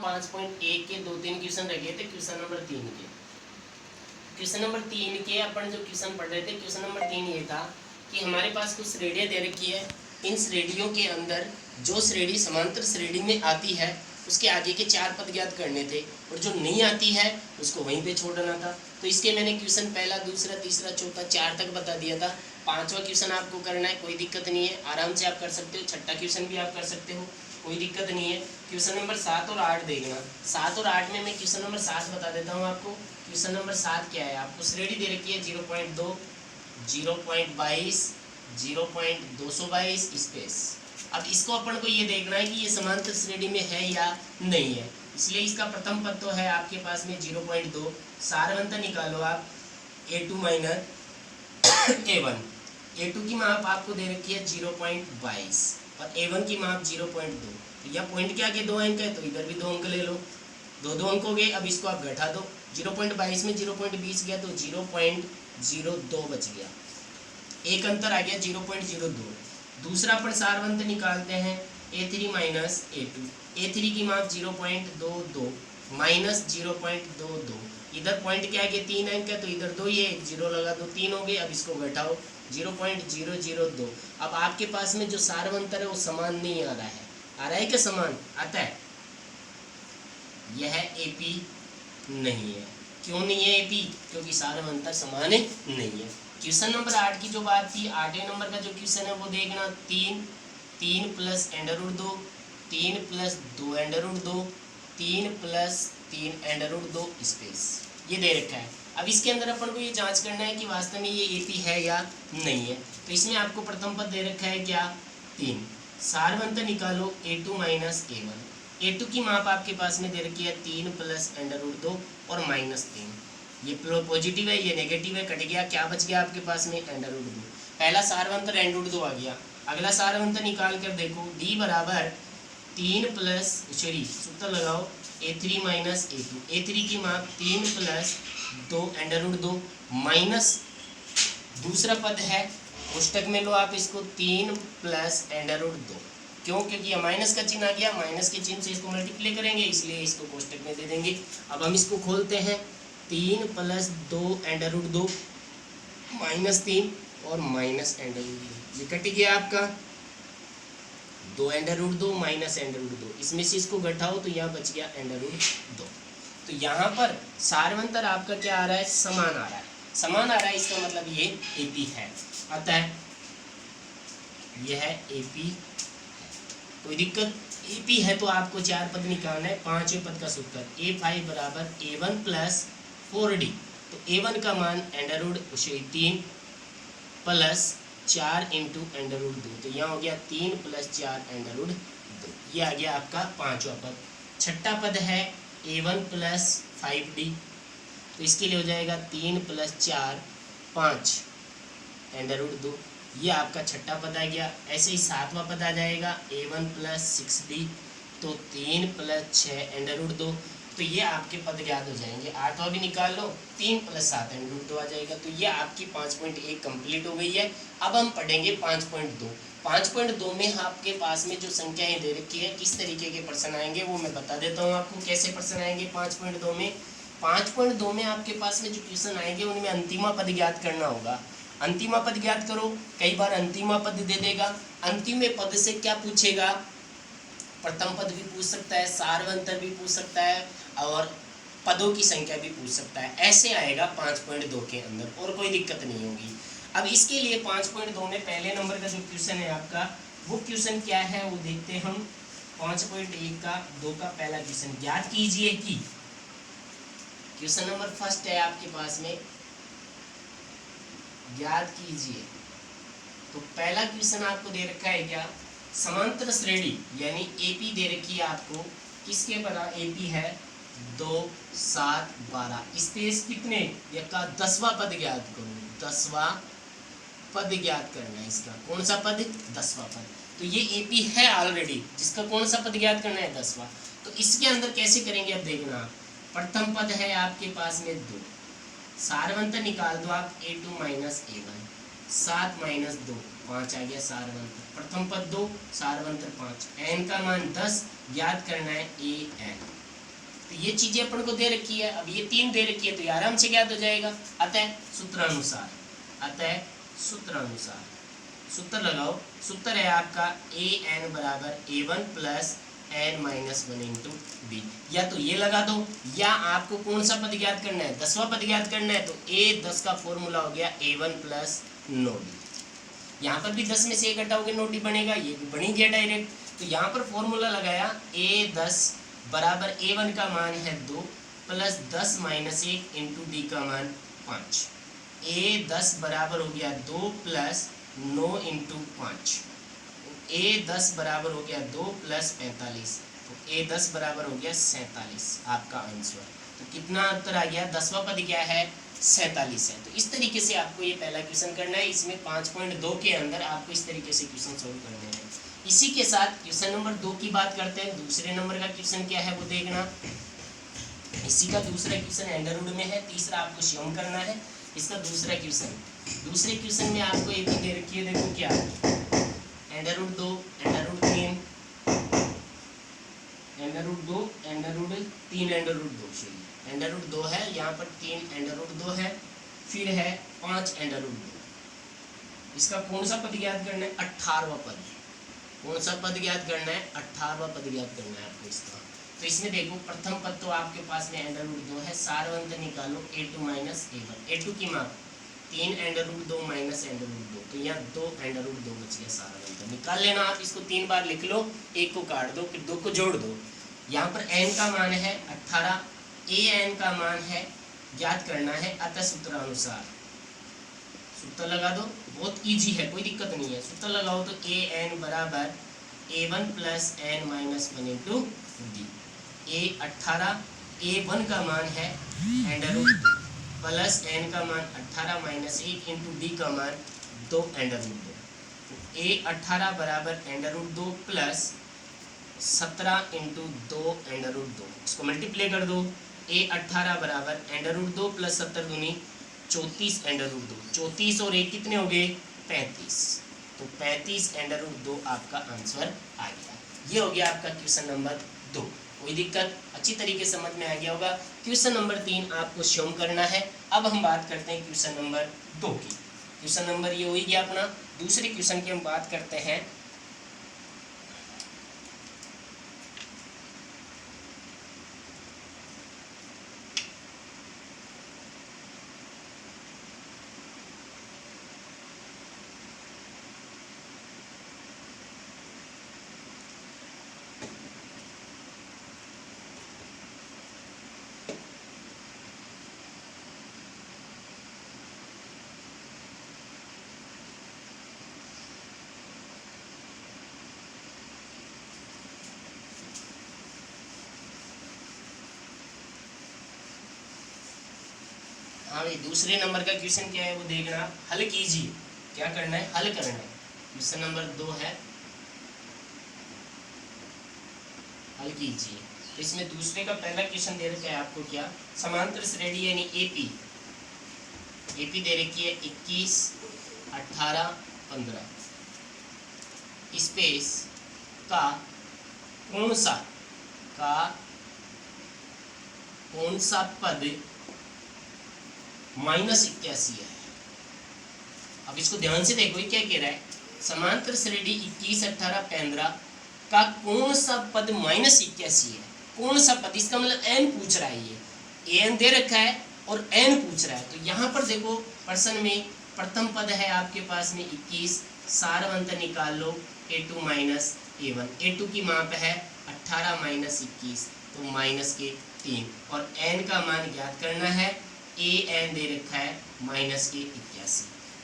5.1 के 2-3 क्वेश्चन रखे थे। क्वेश्चन नंबर 3 के अपन जो क्वेश्चन पढ़ रहे थे, क्वेश्चन नंबर 3 ये था कि हमारे पास कुछ श्रेणियाँ दे रखी है। इन श्रेणियों के अंदर जो श्रेणी समांतर श्रेणी में आती है उसके आगे के 4 पद ज्ञात करने थे और जो नहीं आती है उसको वहीं पे छोड़ना था। तो इसके मैंने क्वेश्चन पहला, दूसरा, तीसरा, चौथा, 4 तक बता दिया था। 5वां क्वेश्चन आपको करना है, कोई दिक्कत नहीं है, आराम से आप कर सकते हो। 6ठा क्वेश्चन भी आप कर सकते हो, कोई दिक्कत नहीं है। क्वेश्चन नंबर 7 और 8 देखना। 7 और 8 में मैं क्वेश्चन नंबर 7 बता देता हूँ आपको। क्वेश्चन नंबर 7 क्या है, आपको श्रेणी दे रखी है 0.2, 0.22, 0.222 स्पेस। अब इसको अपन को ये देखना है कि ये समांतर श्रेणी में है या नहीं है। इसलिए इसका प्रथम पद तो है आपके पास में 0.2। सारवंत निकालो आप A2 माइनस A1। A2 की माप आपको दे रखी है 0.22 और A1 की माप 0.2। तो यह पॉइंट के आगे 2 अंक है तो इधर भी 2 अंक ले लो, 2 अंक हो गए। अब इसको आप घटा दो, 0.22 में 0.20 गया तो 0.02 बच गया, एक अंतर आ गया 0.02। दूसरा अपन सारवंत निकालते हैं A3 माइनस A2। A3 की माप 0.22 माइनस 0.22। इधर पॉइंट के आगे 3 अंक है तो इधर 2 ही है, 0 लगा दो, 3 हो गए। अब इसको घटाओ 0.002। अब आपके पास में जो सारवंतर है वो समान नहीं आ रहा है। आ रहा है क्या समान? आता है। यह AP नहीं है। क्यों नहीं है AP? क्योंकि सारवंतर समान नहीं है। क्वेश्चन नंबर 8 की जो बात थी, 8वें नंबर का जो क्वेश्चन है वो देखना। 3 प्लस √2, 3 प्लस 2 √2, 3 प्लस 3 √2 स्पेस, ये दे रखा है। अब इसके अंदर अपन को ये जांच करना है कि वास्तव में ये AP है या नहीं है। तो इसमें आपको प्रथम पद दे रखा है क्या? 3। सारवंत निकालो A2 माइनस A1। A2 की माप आपके पास में दे रखी है 3 प्लस √2 और माइनस 3। ये पॉजिटिव है, ये नेगेटिव है, कट गया, क्या बच गया आपके पास में? √2। पहला सारवंत √2 आ गया। अगला सारवंत निकाल कर देखो, D बराबर 3 प्लस सूत्र लगाओ A3 माइनस A2। A3 की माप 3 प्लस 2 √2 माइनस दूसरा पद है, पुस्तक में लो आप इसको 3 प्लस √2। क्यों? क्योंकि यह माइनस का चिन्ह आ गया, माइनस के चिन्ह से इसको मल्टीप्लाई करेंगे, इसलिए इसको कोष्टक में दे देंगे। अब हम इसको खोलते हैं, 3 प्लस 2 √2 माइनस 3 और माइनस √2, ये कट गया आपका 2 √2 माइनस √2। इसमें से इसको घटाओ तो यहाँ बच गया √2। तो यहाँ पर सारवंतर आपका क्या आ रहा है? समान आ रहा है। समान आ रहा है, इसका मतलब ये AP है। अतः यह AP है। कोई दिक्कत? AP है तो आपको 4 पद निकालना है। 5वें पद का सूत्र A5 बराबर A1 प्लस 4D। तो A1 का मान √3 प्लस 4 इंटू √2। तो यहाँ हो गया 3 प्लस 4 √2। ये आ गया आपका 5वां पद। 6ठा पद है A1 प्लस 5D। तो इसके लिए हो जाएगा 3 प्लस 4 5 √2। ये आपका 6ठा पद आ गया। ऐसे ही 7वां पद आ जाएगा A1 प्लस 6D। तो 3 प्लस 6 √2। तो ये आपके पद ज्ञात हो जाएंगे। 8वां भी निकाल लो, 3 प्लस 7 √2 आ जाएगा। तो ये आपकी 5.1 कंप्लीट हो गई है। अब हम पढ़ेंगे 5.2। 5.2 में आपके पास में जो संख्याएं दे रखी है, किस तरीके के प्रश्न आएंगे वो मैं बता देता हूँ आपको। कैसे प्रश्न आएंगे 5.2 में? 5.2 में आपके पास में जो क्वेश्चन आएंगे उनमें अंतिमा पद ज्ञात करना होगा। अंतिमा पद ज्ञात करो। कई बार अंतिमा पद दे देगा। अंतिम पद से क्या पूछेगा? प्रथम पद भी पूछ सकता है, सारवंतर भी पूछ सकता है और पदों की संख्या भी पूछ सकता है। ऐसे आएगा 5.2 के अंदर, और कोई दिक्कत नहीं होगी। अब इसके लिए 5.2 में पहले नंबर का जो क्वेश्चन है आपका, वो क्वेश्चन क्या है वो देखते हैं हम। 5.1 का 2 का पहला क्वेश्चन, ज्ञात कीजिए कि क्वेश्चन नंबर फर्स्ट है आपके पास में, ज्ञात कीजिए। तो पहला क्वेश्चन आपको दे रखा है क्या? समांतर श्रेणी यानी AP दे रखी है आपको। किसके बराबर AP है? 2 7 12 स्पेस कितने? का 10वां पद ज्ञात करो। 10वां पद ज्ञात करना है इसका। कौन सा पद? 10वां पद। तो ये AP है ऑलरेडी, जिसका कौन सा पद ज्ञात करना है? 10वां। तो इसके अंदर कैसे करेंगे अब देखना। प्रथम पद है आपके पास में 2, सारवंत निकाल दो आप A2 माइनस A1। 7 माइनस 2 5 आ गया सारवंत। प्रथम पद 2, सारवंत 5। n का मान 10 ज्ञात करना है AN। ये चीजें अपन को दे रखी है, अब ये 3 दे रखी है तो ये आराम से ज्ञात हो जाएगा। अतः सूत्रानुसार सूत्र लगाओ। सूत्र है आपका ए एन बराबर A1 plus n minus 1 into b. या तो ये लगा दो, या आपको कौन सा पद ज्ञात करना है, 10वां पद ज्ञात करना है, तो A10 का फॉर्मूला हो गया A1 प्लस 9D। यहाँ पर भी 10 में से 1 घटाओगे 9D बनेगा, ये भी बनी गया डायरेक्ट। तो यहाँ पर फॉर्मूला लगाया A10 बराबर A1 का मान है 2 प्लस 10 माइनस 1 इंटू डी का मान 5। A10 बराबर हो गया 2 प्लस 9 इंटू 5। A10 बराबर हो गया 2 प्लस 45, तो A10 बराबर हो गया 47 आपका आंसर। तो कितना उत्तर आ गया, 10वां पद क्या है, 47 है। तो इस तरीके से आपको ये पहला क्वेश्चन करना है। इसमें 5.2 के अंदर आपको इस तरीके से क्वेश्चन सोल्व करने हैं। इसी के साथ क्वेश्चन नंबर 2 की बात करते हैं। दूसरे नंबर का क्वेश्चन क्या है वो देखना। इसी का दूसरा क्वेश्चन अंडर रूट में है, तीसरा आपको श्योम करना है। इसका दूसरा क्वेश्चन, दूसरे क्वेश्चन में आपको एक दे रखी है, देखो क्या under root 2, under root 3, under root 2, under root 3, under root 2, चलिए अंडर रूट 2 है, यहाँ पर 3 अंडर रूट 2 है, फिर है 5 अंडर रूट 2। इसका कौन सा पद ज्ञात करना है, 18वां पद। कौन सा पद ज्ञात करना है, 18वां पद ज्ञात करना है आपको इसका। तो इसमें देखो प्रथम पद तो आपके पास में अंडर रूट 2 है, सारवंत निकालो A2 माइनस A1। A2 की माप 3 under root 2 minus under root 2, तो यहाँ 2 अंडर रूट 2 बच गया, सारवंत निकाल लेना। आप इसको 3 बार लिख लो, 1 को काट दो, फिर 2 को जोड़ दो। यहाँ पर n का मान है 18, an का मान है ज्ञात करना है। अतः सूत्रानुसार सूत्र लगा दो, बहुत इजी है, कोई दिक्कत नहीं है। सूत्र लगाओ तो an बराबर A1 plus n minus 1 into D. A18, A1 का मान है अंडर रूट 2 प्लस n का मान 18 माइनस 1 इंटू डी का मान 2 अंडर रूट 2। A18 बराबर under root 2 plus 17 into 2 under root 2, इसको मल्टीप्लाई कर दो। A18 बराबर अंडर रूट 2 प्लस 70 दूनी 34 अंडर रूट 2। 34 और 1 कितने हो गए, 35। तो 35 अंडर रूट 2 आपका आंसर आ गया। ये हो गया आपका क्वेश्चन नंबर 2। कोई दिक्कत, अच्छी तरीके से समझ में आ गया होगा। क्वेश्चन नंबर 3 आपको श्योम करना है। अब हम बात करते हैं क्वेश्चन नंबर 2 की। क्वेश्चन नंबर ये हो गया अपना। दूसरे क्वेश्चन की हम बात करते हैं। हाँ भाई, दूसरे नंबर का क्वेश्चन क्या है वो देखना, हल कीजिए। क्या करना है, हल करना है। क्वेश्चन नंबर 2 है, हल कीजिए। तो इसमें दूसरे का पहला क्वेश्चन दे रखा है आपको क्या, समांतर श्रेणी यानी एपी दे रखी है 21, 18, 15 स्पेस का कौन सा पद -81 है। अब इसको ध्यान से देखो, ये क्या कह रहा है, समांतर श्रेणी 21, 18, 15 का कौन सा पद -81 है। कौन सा पद, इसका मतलब n पूछ रहा है। ये an दे रखा है और n पूछ रहा है। तो यहाँ पर देखो प्रश्न में प्रथम पद है आपके पास में 21, सारवंत निकाल लो A2 माइनस A1। A2 की माप है 18 माइनस 21, तो माइनस के 3, और n का मान ज्ञात करना है। an दे रखा है -81।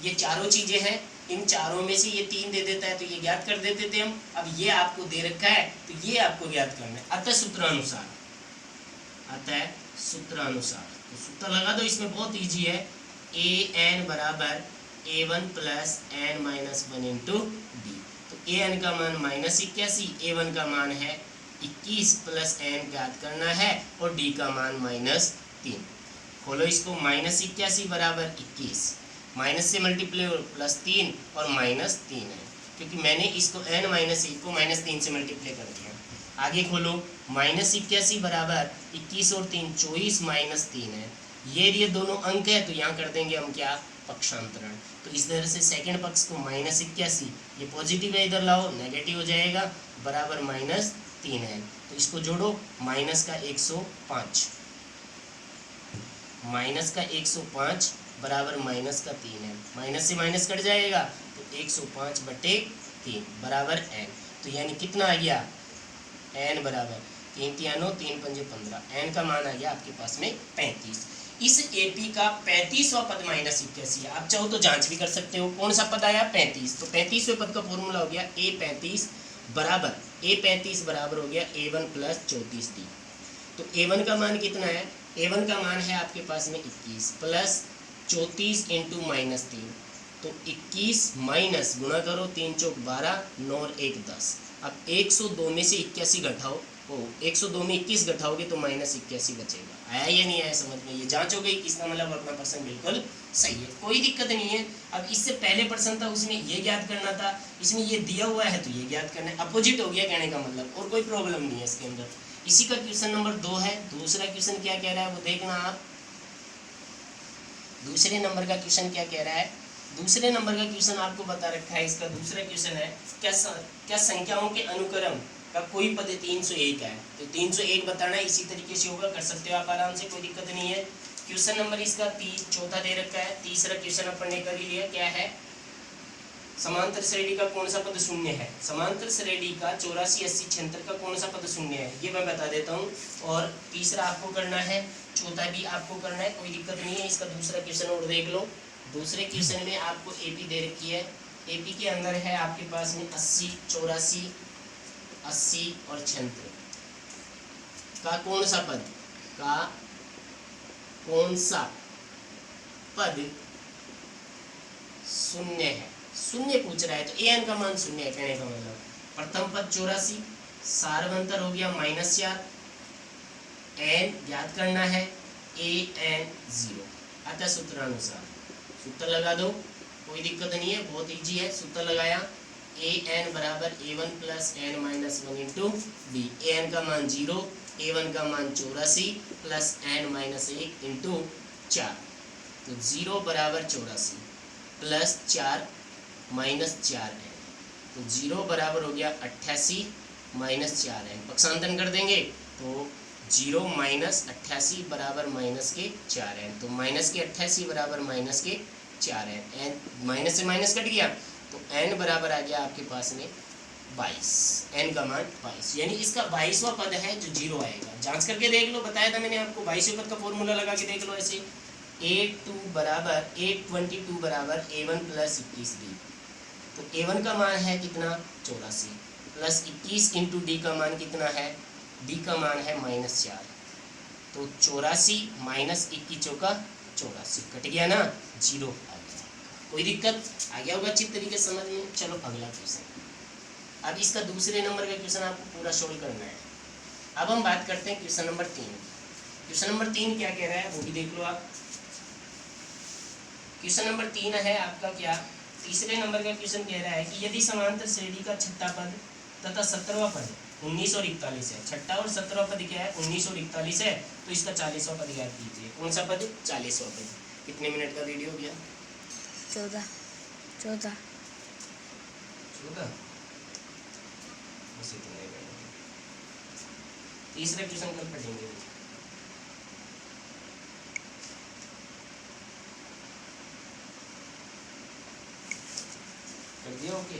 ये चारों चीजें हैं, इन चारों में से ये 3 दे देता है तो ये ज्ञात कर देते थे हम। अब ये आपको दे रखा है तो ये आपको ज्ञात करना है। अतः सूत्रानुसार तो सूत्र लगा दो, इसमें बहुत इजी है। an बराबर A1 plus n minus 1 into D. तो an का मान -81, A1 का मान है 21 प्लस n ज्ञात करना है, और d का मान -3। खोलो इसको, -81 बराबर 21, माइनस से मल्टीप्लाई +3 और -3 है, क्योंकि मैंने इसको n-1 को -3 से मल्टीप्लाई कर दिया। आगे खोलो, -81 बराबर 21 और 3 24 -3 है। ये दोनों अंक है तो यहाँ कर देंगे हम क्या, पक्षांतरण। तो इस तरह से सेकंड पक्ष को -81, ये पॉजिटिव है इधर लाओ, नेगेटिव हो जाएगा, बराबर -3 है। तो इसको जोड़ो, माइनस का 105 बराबर -3 है। माइनस से माइनस कट जाएगा तो 105/3 बराबर n। तो यानी कितना आ गया, n बराबर 3 3 3 5 15, n का मान आ गया आपके पास में 35। इस AP का 35वां पद -81 है। आप चाहो तो जांच भी कर सकते हो, कौन सा पद आया, 35। तो 35वें पद का फॉर्मूला हो गया A35 बराबर हो गया A1 + 34D। तो A1 का मान कितना है, A1 का मान है आपके पास में 21 प्लस 34 × -3, तो 21 माइनस गुणा करो, 3 चौक 12, 9 और 1 10। अब 102 में से 81 घटाओ, 102 में 21 घटाओगे तो -81 बचेगा। आया या नहीं आया समझ में, ये जांच हो गई, इसका मतलब अपना प्रश्न बिल्कुल सही है, कोई दिक्कत नहीं है। अब इससे पहले प्रश्न था उसमें ये ज्ञात करना था, इसमें ये दिया हुआ है तो ये ज्ञात करना है, अपोजिट हो गया कहने का मतलब, और कोई प्रॉब्लम नहीं है इसके अंदर। इसी का क्वेश्चन नंबर 2 है। दूसरा क्वेश्चन क्या कह रहा है वो देखना आप, दूसरे नंबर का क्वेश्चन क्या कह रहा है। दूसरे नंबर का क्वेश्चन आपको बता रखा है, इसका दूसरा क्वेश्चन है, क्या संख्याओं के अनुक्रम का कोई पद 301 है। तो 301 बताना है, इसी तरीके से होगा, कर सकते हो आप आराम से, कोई दिक्कत नहीं है। क्वेश्चन नंबर इसका चौथा दे रखा है। तीसरा क्वेश्चन अपन ने कर ही लिया, क्या है, समांतर श्रेणी का कौन सा पद शून्य है। समांतर श्रेणी का 84 80 76 का कौन सा पद शून्य है, ये मैं बता देता हूँ। और तीसरा आपको करना है, चौथा भी आपको करना है, कोई दिक्कत नहीं है। इसका दूसरा क्वेश्चन और देख लो। दूसरे क्वेश्चन में आपको AP दे रखी है। AP के अंदर है आपके पास में 80 84 80 और 76 का कौन सा पद शून्य है। शून्य पूछ रहा है तो an का मान शून्य है कहने का मतलब। प्रथम पद 84, सार्वंतर हो गया -4, n ज्ञात करना है, an 0 अतः सूत्रानुसार। सूत्र लगा दो, कोई दिक्कत नहीं है, बहुत इजी है। सूत्र लगाया, an बराबर A1 + n - 1 × b। an का मान 0, A1 का मान 84 प्लस n - 1 × 4। तो 0 बराबर 84 प्लस 4 माइनस 4n, तो 0 बराबर हो गया 88 माइनस 4n। पक्षांतरण कर देंगे तो 0 माइनस 88 बराबर -4n, तो -88 बराबर -4n, n माइनस से माइनस कट गया तो n बराबर आ गया आपके पास में 22, n का मान 22, यानी इसका 22वां पद है जो 0 आएगा। जांच करके देख लो, बताया था मैंने आपको, 22वें पद का फॉर्मूला लगा के देख लो ऐसे। A22 बराबर A1 + 21D। तो A1 का मान है कितना, 84 प्लस 21 × D का मान कितना है, D का मान है -4। तो 84 माइनस 21 चौका 84, कट गया ना, 0 आ गया। कोई दिक्कत आ गया होगा अच्छी तरीके से समझ में। चलो अगला क्वेश्चन। अब इसका दूसरे नंबर का क्वेश्चन आपको पूरा सोल्व करना है। अब हम बात करते हैं क्वेश्चन नंबर 3। क्वेश्चन नंबर 3 क्या कह रहा है वो भी देख लो आप। क्वेश्चन नंबर 3 है आपका क्या, तीसरे नंबर का क्वेश्चन कह रहा है कि यदि समांतर श्रेणी का छठा पद तथा 17वां पद 19 और 41 है, छठा और 17वां पद क्या है, 19 और 41 है, तो इसका 40वां पद ज्ञात कीजिए। कौन सा पद, 40वां पद। कितने मिनट का वीडियो हो गया, 14 बस इतना ही करना। तीसरा क्वेश्चन कल पढ़ेंगे। कर दिया ओके।